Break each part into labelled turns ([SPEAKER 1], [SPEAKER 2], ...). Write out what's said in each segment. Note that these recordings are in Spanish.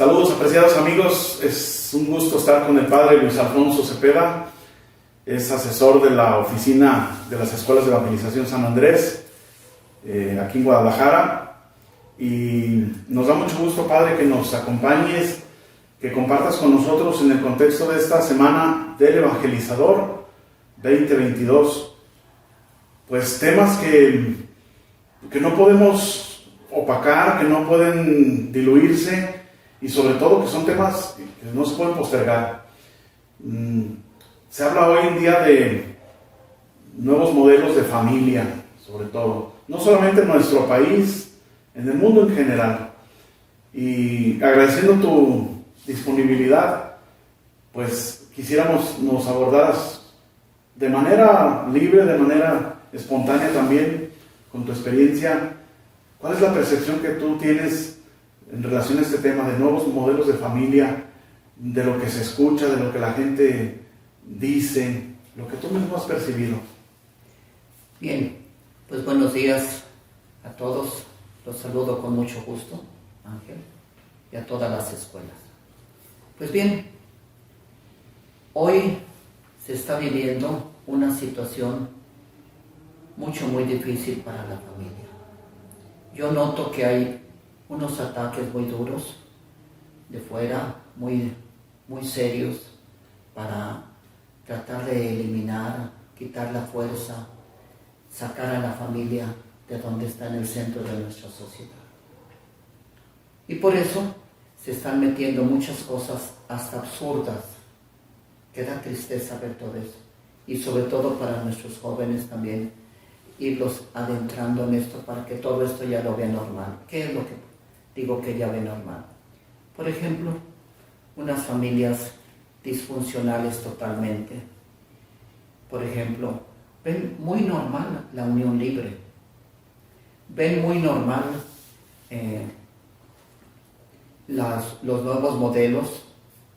[SPEAKER 1] Saludos, apreciados amigos, es un gusto estar con el Padre Luis Alfonso Cepeda, es asesor de la oficina de las Escuelas de Evangelización San Andrés, aquí en Guadalajara, y nos da mucho gusto, Padre, que nos acompañes, que compartas con nosotros en el contexto de esta Semana del Evangelizador 2022, pues temas que no podemos opacar, que no pueden diluirse, y sobre todo que son temas que no se pueden postergar. Se habla hoy en día de nuevos modelos de familia, sobre todo, no solamente en nuestro país, en el mundo en general. Y agradeciendo tu disponibilidad, pues quisiéramos nos abordaras de manera libre, de manera espontánea también, con tu experiencia. ¿Cuál es la percepción que tú tienes en relación a este tema de nuevos modelos de familia, de lo que se escucha, de lo que la gente dice, lo que tú mismo has percibido?
[SPEAKER 2] Bien, pues buenos días a todos. Los saludo con mucho gusto, Ángel, y a todas las escuelas. Pues bien, hoy se está viviendo una situación muy difícil para la familia. Yo noto que hay unos ataques muy duros de fuera, muy serios, para tratar de eliminar, quitar la fuerza, sacar a la familia de donde está en el centro de nuestra sociedad. Y por eso se están metiendo muchas cosas hasta absurdas, que da tristeza ver todo eso. Y sobre todo para nuestros jóvenes también, irlos adentrando en esto para que todo esto ya lo vea normal. ¿Qué es lo que digo que ya ve normal? Por ejemplo, unas familias disfuncionales totalmente. Por ejemplo, ven muy normal la unión libre. Ven muy normal los nuevos modelos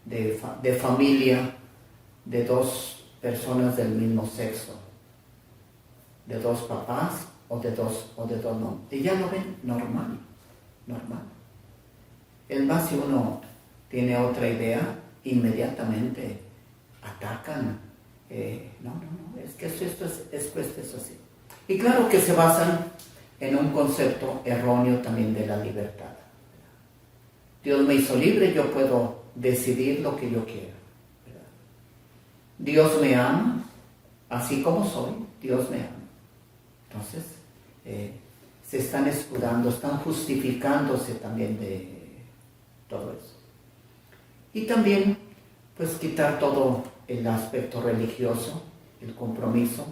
[SPEAKER 2] de familia de dos personas del mismo sexo, de dos papás o de dos no. Y ya lo ven normal. Es más, si uno tiene otra idea, inmediatamente atacan. No, es que esto es así. Y claro que se basan en un concepto erróneo también de la libertad. Dios me hizo libre, yo puedo decidir lo que yo quiera. ¿Verdad? Dios me ama, así como soy, Dios me ama. Entonces, se están escudando, están justificándose también de todo eso. Y también, pues quitar todo el aspecto religioso, el compromiso,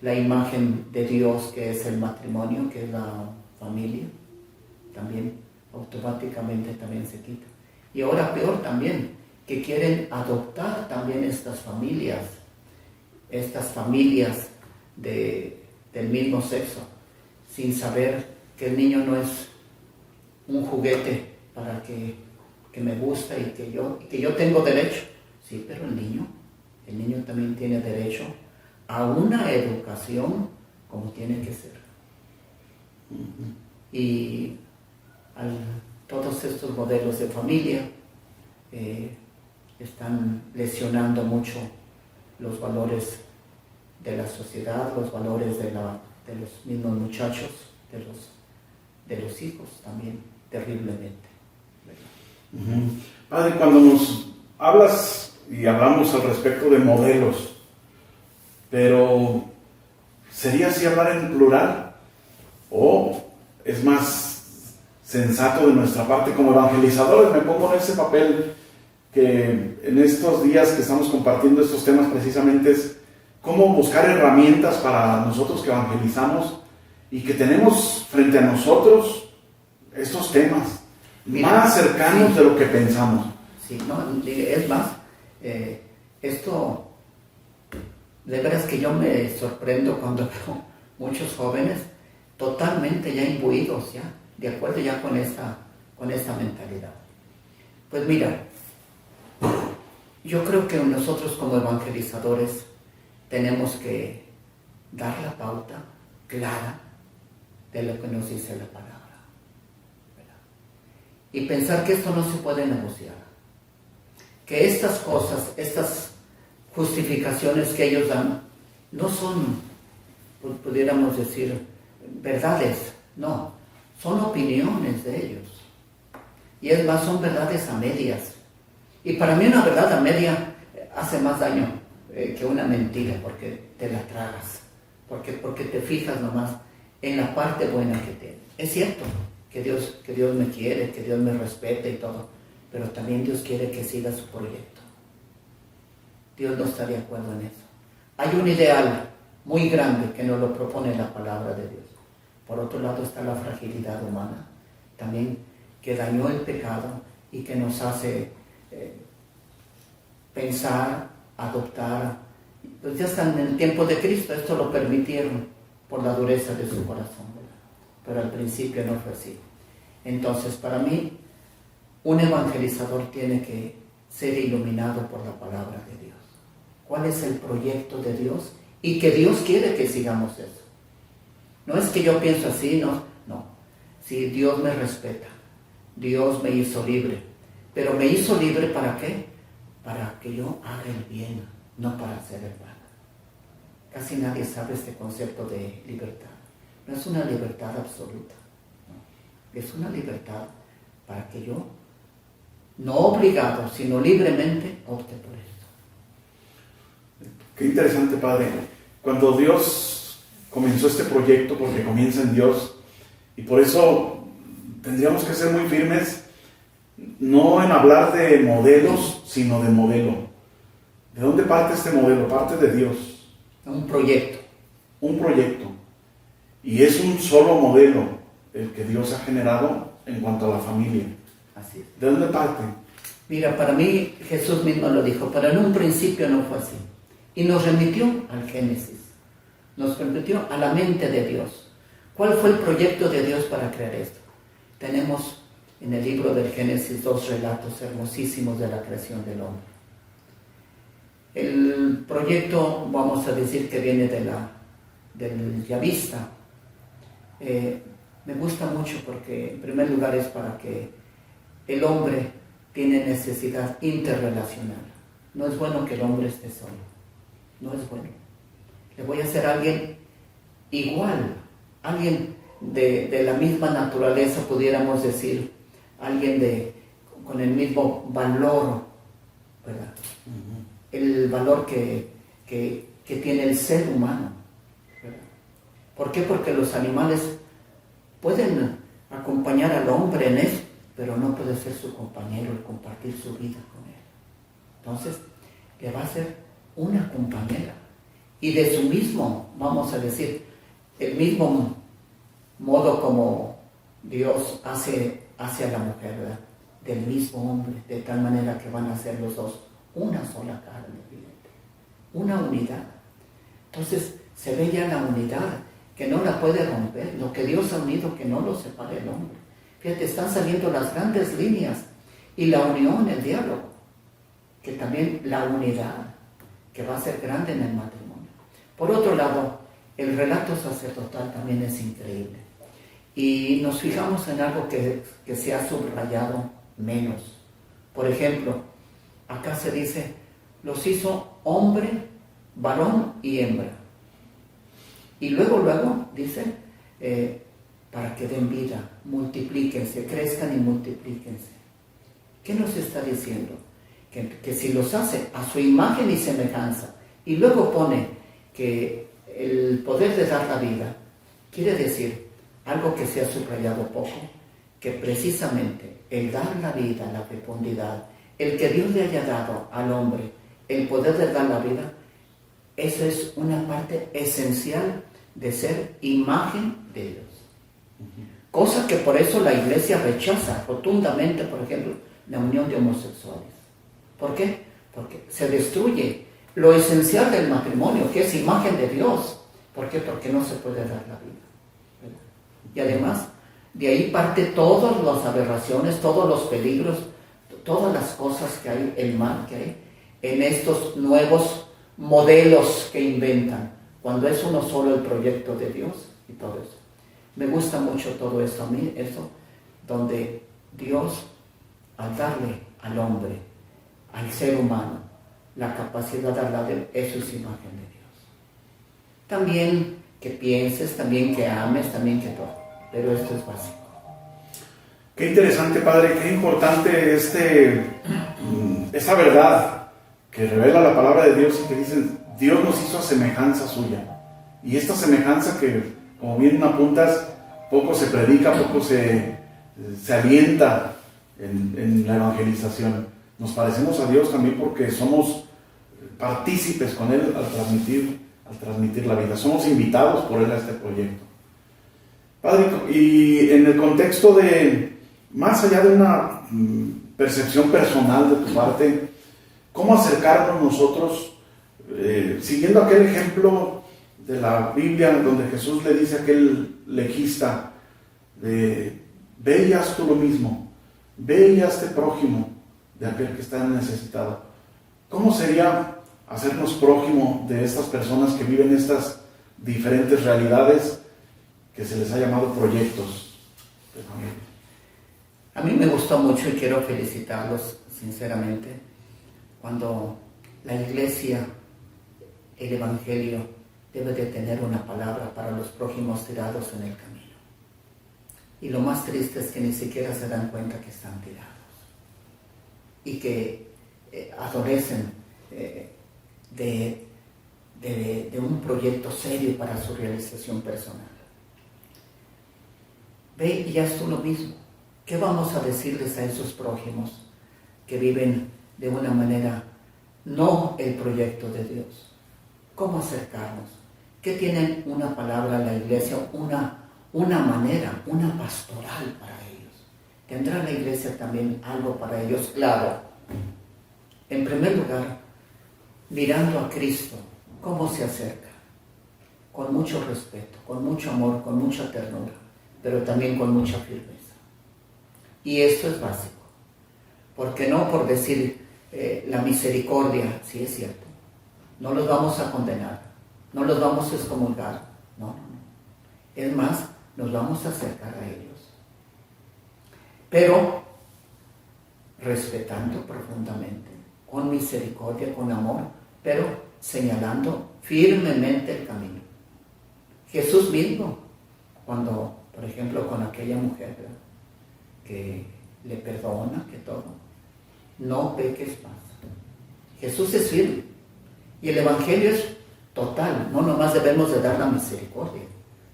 [SPEAKER 2] la imagen de Dios que es el matrimonio, que es la familia, también automáticamente también se quita. Y ahora peor también, que quieren adoptar también estas familias del mismo sexo, sin saber que el niño no es un juguete para que me gusta y que yo tengo derecho. Sí, pero el niño también tiene derecho a una educación como tiene que ser. Y todos estos modelos de familia están lesionando mucho los valores de la sociedad, los valores de los mismos muchachos, de los hijos también, terriblemente.
[SPEAKER 1] Padre, cuando nos hablas y hablamos al respecto de modelos, pero ¿sería así hablar en plural? ¿O es más sensato de nuestra parte como evangelizadores? Me pongo en ese papel que en estos días que estamos compartiendo estos temas precisamente es cómo buscar herramientas para nosotros que evangelizamos y que tenemos frente a nosotros estos temas más cercanos, sí, de lo que pensamos.
[SPEAKER 2] Sí, no, es más, esto, de veras que yo me sorprendo cuando veo muchos jóvenes totalmente ya imbuidos, ya, de acuerdo ya con esta mentalidad. Pues mira, yo creo que nosotros como evangelizadores tenemos que dar la pauta clara de lo que nos dice la palabra, ¿verdad? y pensar que esto no se puede negociar. Que estas cosas, estas justificaciones que ellos dan, no son, pudiéramos decir, verdades, no, son opiniones de ellos. Y es más, son verdades a medias. Y para mí una verdad a media hace más daño que una mentira, porque te la tragas, porque te fijas nomás en la parte buena que tiene. Es cierto que Dios me quiere, que Dios me respete y todo, pero también Dios quiere que siga su proyecto. Dios no está de acuerdo en eso. Hay un ideal muy grande que nos lo propone la palabra de Dios. Por otro lado está la fragilidad humana, también que dañó el pecado y que nos hace pensar, adoptar. Pues ya están en el tiempo de Cristo, esto lo permitieron por la dureza de su corazón, ¿verdad? Pero al principio no fue así. Entonces, para mí, un evangelizador tiene que ser iluminado por la palabra de Dios. ¿Cuál es el proyecto de Dios? Y que Dios quiere que sigamos eso. No es que yo pienso así, no. Si Dios me respeta, Dios me hizo libre. Pero me hizo libre ¿para qué? Para que yo haga el bien, no para hacer el mal. Casi nadie sabe este concepto de libertad. No es una libertad absoluta, no. Es una libertad para que yo, no obligado, sino libremente, opte por esto.
[SPEAKER 1] Qué interesante, Padre. Cuando Dios comenzó este proyecto, porque comienza en Dios, y por eso tendríamos que ser muy firmes, no en hablar de modelos, sino de modelo. ¿De dónde parte este modelo? Parte de Dios.
[SPEAKER 2] Un proyecto.
[SPEAKER 1] Un proyecto. Y es un solo modelo el que Dios ha generado en cuanto a la familia.
[SPEAKER 2] Así es.
[SPEAKER 1] ¿De dónde parte?
[SPEAKER 2] Mira, para mí Jesús mismo lo dijo, pero en un principio no fue así. Y nos remitió al Génesis. Nos remitió a la mente de Dios. ¿Cuál fue el proyecto de Dios para crear esto? Tenemos en el libro del Génesis 2 relatos hermosísimos de la creación del hombre. El proyecto, vamos a decir que viene del Yavista. Me gusta mucho porque en primer lugar es para que el hombre tiene necesidad interrelacional. No es bueno que el hombre esté solo. No es bueno. Le voy a hacer a alguien igual, alguien de la misma naturaleza, pudiéramos decir, alguien con el mismo valor, ¿verdad? Uh-huh. El valor que tiene el ser humano, ¿verdad? ¿Por qué? Porque los animales pueden acompañar al hombre en eso, pero no puede ser su compañero y compartir su vida con él. Entonces, le va a ser una compañera. Y de su mismo, vamos a decir, el mismo modo como Dios hace a la mujer, ¿verdad? Del mismo hombre, de tal manera que van a ser los dos una sola carne viviente, una unidad. Entonces, se ve ya la unidad, que no la puede romper, lo que Dios ha unido, que no lo separe el hombre. Fíjate, están saliendo las grandes líneas, y la unión, el diálogo, que también la unidad, que va a ser grande en el matrimonio. Por otro lado, el relato sacerdotal también es increíble. Y nos fijamos en algo que se ha subrayado menos. Por ejemplo, acá se dice, los hizo hombre, varón y hembra. Y luego dice, para que den vida, multiplíquense, crezcan y multiplíquense. ¿Qué nos está diciendo? Que si los hace a su imagen y semejanza, y luego pone que el poder de dar la vida, quiere decir algo que se ha subrayado poco, que precisamente el dar la vida, la fecundidad, el que Dios le haya dado al hombre, el poder de dar la vida, eso es una parte esencial de ser imagen de Dios. Cosa que por eso la Iglesia rechaza rotundamente, por ejemplo, la unión de homosexuales. ¿Por qué? Porque se destruye lo esencial del matrimonio, que es imagen de Dios. ¿Por qué? Porque no se puede dar la vida, ¿verdad? Y además, de ahí parte todas las aberraciones, todos los peligros, todas las cosas que hay, el mal que hay, en estos nuevos modelos que inventan, cuando es uno solo el proyecto de Dios y todo eso. Me gusta mucho todo eso a mí, eso, donde Dios, al darle al hombre, al ser humano, la capacidad de hablar de eso es imagen de Dios. También que pienses, también que ames, también que todo. Pero esto es básico.
[SPEAKER 1] Qué interesante, Padre, qué importante esta verdad que revela la palabra de Dios y que dicen, Dios nos hizo a semejanza suya. Y esta semejanza que, como bien apuntas, poco se predica, poco se alienta en la evangelización. Nos parecemos a Dios también porque somos partícipes con Él al transmitir la vida. Somos invitados por Él a este proyecto. Padre, y en el contexto de, más allá de una percepción personal de tu parte, ¿cómo acercarnos nosotros, siguiendo aquel ejemplo de la Biblia donde Jesús le dice a aquel legista, ve y haz tú lo mismo, ve y hazte prójimo de aquel que está necesitado? ¿Cómo sería hacernos prójimo de estas personas que viven estas diferentes realidades que se les ha llamado proyectos de familia?
[SPEAKER 2] A mí me gustó mucho y quiero felicitarlos sinceramente cuando la iglesia, el evangelio, debe de tener una palabra para los prójimos tirados en el camino. Y lo más triste es que ni siquiera se dan cuenta que están tirados y que adolecen de un proyecto serio para su realización personal. Ve y haz tú lo mismo. ¿Qué vamos a decirles a esos prójimos que viven de una manera no el proyecto de Dios? ¿Cómo acercarnos? ¿Qué tienen una palabra en la iglesia, una manera, una pastoral para ellos? ¿Tendrá la iglesia también algo para ellos? Claro. En primer lugar, mirando a Cristo, ¿cómo se acerca? Con mucho respeto, con mucho amor, con mucha ternura, pero también con mucha firmeza. Y esto es básico, porque no por decir la misericordia, sí es cierto, no los vamos a condenar, no los vamos a excomulgar, no. Es más, nos vamos a acercar a ellos, pero respetando profundamente, con misericordia, con amor, pero señalando firmemente el camino. Jesús mismo, cuando, por ejemplo, con aquella mujer, ¿verdad?, que le perdona, que todo, no peques más. Jesús es firme y el evangelio es total. No nomás debemos de dar la misericordia,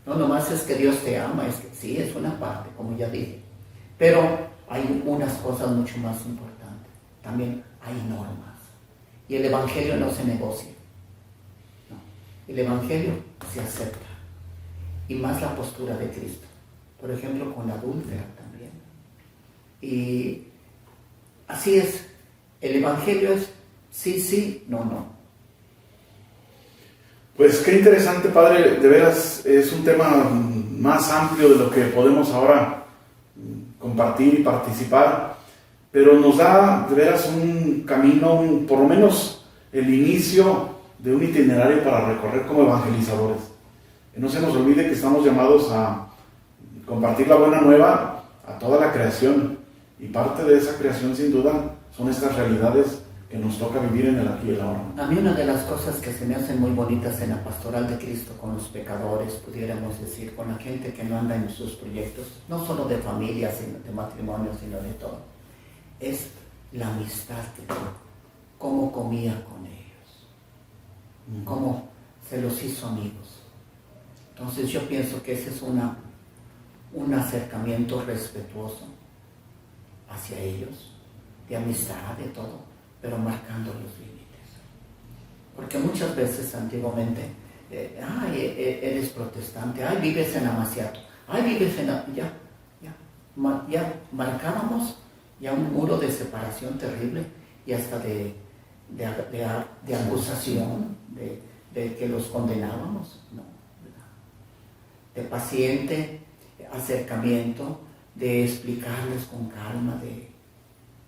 [SPEAKER 2] no nomás es que Dios te ama, es que sí, es una parte, como ya dije, pero hay unas cosas mucho más importantes. También hay normas y el evangelio no se negocia, no. El evangelio se acepta, y más la postura de Cristo, por ejemplo con la adúltera también. Y así es, el evangelio es sí, sí, no, no.
[SPEAKER 1] Pues qué interesante, Padre, de veras es un tema más amplio de lo que podemos ahora compartir y participar, pero nos da de veras un camino, por lo menos el inicio de un itinerario para recorrer como evangelizadores. Que no se nos olvide que estamos llamados a compartir la buena nueva a toda la creación, y parte de esa creación sin duda son estas realidades que nos toca vivir en el aquí y el ahora.
[SPEAKER 2] A mí una de las cosas que se me hacen muy bonitas en la pastoral de Cristo con los pecadores, pudiéramos decir, con la gente que no anda en sus proyectos, no solo de familia, sino de matrimonio, sino de todo, es la amistad que tuvo, cómo comía con ellos, cómo se los hizo amigos. Entonces yo pienso que ese es un acercamiento respetuoso hacia ellos, de amistad, de todo, pero marcando los límites. Porque muchas veces antiguamente, eres protestante, vives en Amaciato, vives en... Ya marcábamos ya un muro de separación terrible y hasta de acusación, de que los condenábamos, ¿no? De paciente acercamiento, de explicarles con calma,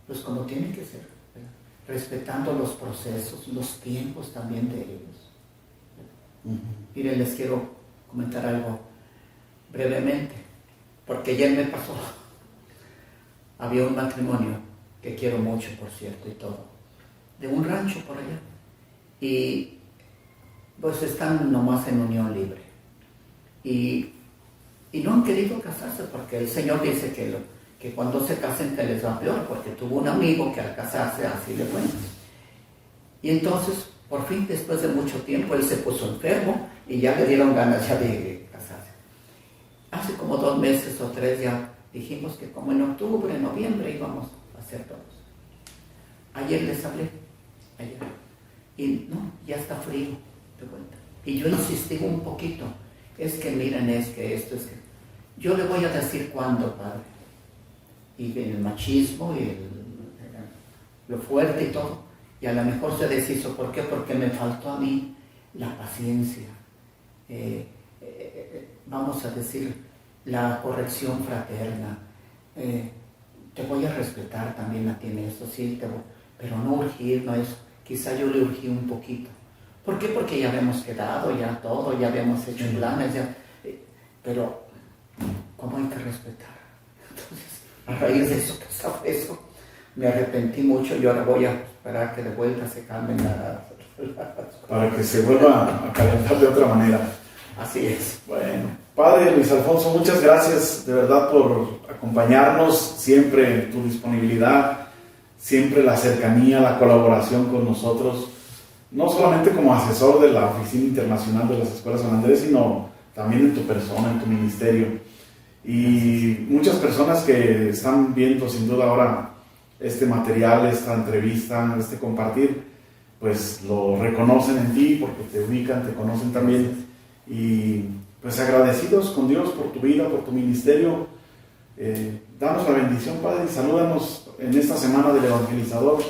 [SPEAKER 2] pues como tiene que ser, ¿verdad?, respetando los procesos, los tiempos también de ellos. Miren, les quiero comentar algo brevemente, porque ayer me pasó. había un matrimonio que quiero mucho, por cierto, y todo, de un rancho por allá. Y pues están nomás en unión libre. Y no han querido casarse porque el Señor dice que cuando se casen que les va peor, porque tuvo un amigo que al casarse así le fue. Y entonces, por fin, después de mucho tiempo, él se puso enfermo y ya le dieron ganas ya de casarse. Hace como 2 meses o 3 ya dijimos que como en octubre, noviembre íbamos a hacer todos. Ayer les hablé, y no, ya está frío, te cuento. Y yo insistí un poquito, es que miren, es que esto, es que... Yo le voy a decir cuándo, padre. Y el machismo y lo fuerte y todo. Y a lo mejor se deshizo. ¿Por qué? Porque me faltó a mí la paciencia. Vamos a decir, la corrección fraterna. Te voy a respetar también a ti en eso, sí, pero no urgir, no es. Quizá yo le urgí un poquito. ¿Por qué? Porque ya habíamos quedado, ya todo, ya habíamos hecho planes, ya. Pero, ¿cómo hay que respetar? Entonces, a raíz de eso, eso, me arrepentí mucho y ahora voy a esperar que de vuelta se calmen
[SPEAKER 1] para que se vuelva a calentar de otra manera.
[SPEAKER 2] Así es.
[SPEAKER 1] Bueno, Padre Luis Alfonso, muchas gracias de verdad por acompañarnos, siempre tu disponibilidad, siempre la cercanía, la colaboración con nosotros, no solamente como asesor de la Oficina Internacional de las Escuelas San Andrés, sino también en tu persona, en tu ministerio. Y muchas personas que están viendo sin duda ahora este material, esta entrevista, este compartir, pues lo reconocen en ti porque te ubican, te conocen también. Y pues agradecidos con Dios por tu vida, por tu ministerio. Danos la bendición, Padre, y salúdanos en esta semana del Evangelizador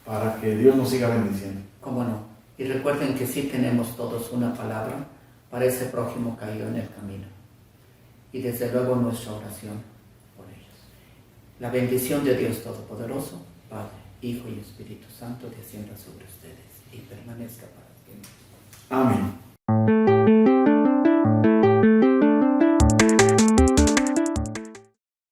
[SPEAKER 1] para que Dios nos siga bendiciendo.
[SPEAKER 2] ¿Cómo no? Y recuerden que sí tenemos todos una palabra para ese prójimo caído en el camino. Y desde luego nuestra oración por ellos. La bendición de Dios Todopoderoso, Padre, Hijo y Espíritu Santo, descienda sobre ustedes y permanezca para siempre.
[SPEAKER 1] Amén.